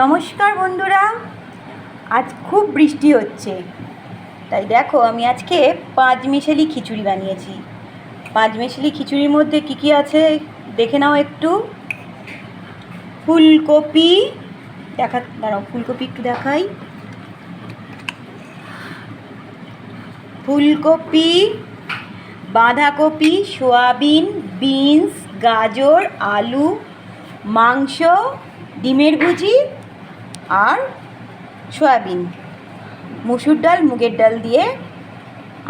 নমস্কার বন্ধুরা, আজ খুব বৃষ্টি হচ্ছে, তাই দেখো আমি আজকে পাঁচমেশালি খিচুড়ি বানিয়েছি। পাঁচমেশালি খিচুড়ির মধ্যে কি কি আছে দেখে নাও একটু। ফুলকপি দাঁড়াও, ফুলকপি একটু দেখাই। ফুলকপি, বাঁধাকপি, সয়াবিন, বিনস, গাজর, আলু, মাংস, ডিমের ভুজি আর সয়াবিন, মুসুর ডাল, মুগের ডাল দিয়ে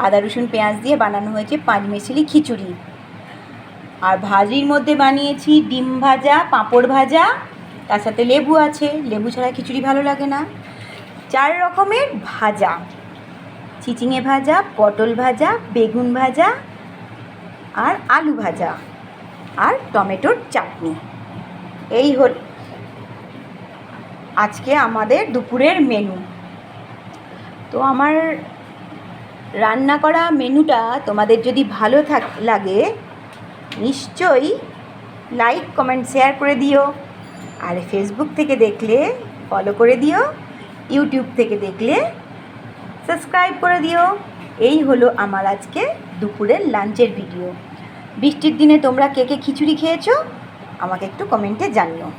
আদা রসুন পেঁয়াজ দিয়ে বানানো হয়েছে পাঁচমেশালি খিচুড়ি। আর ভাজির মধ্যে বানিয়েছি ডিম ভাজা, পাঁপড় ভাজা, তার সাথে লেবু আছে, লেবু ছাড়া খিচুড়ি ভালো লাগে না। 4 রকমের ভাজা, চিচিঙে ভাজা, পটল ভাজা, বেগুন ভাজা আর আলু ভাজা আর টমেটোর চাটনি। এই হল আজকে আমাদের দুপুরের মেনু। তো আমার রান্না করা মেনুটা তোমাদের যদি ভালো লাগে নিশ্চয়ই লাইক কমেন্ট শেয়ার করে দিও। আর ফেসবুক থেকে দেখলে ফলো করে দিও, ইউটিউব থেকে দেখলে সাবস্ক্রাইব করে দিও। এই হলো আমার আজকে দুপুরের লাঞ্চের ভিডিও। বৃষ্টির দিনে তোমরা কে কে খিচুড়ি খেয়েছো আমাকে একটু কমেন্টে জানিও।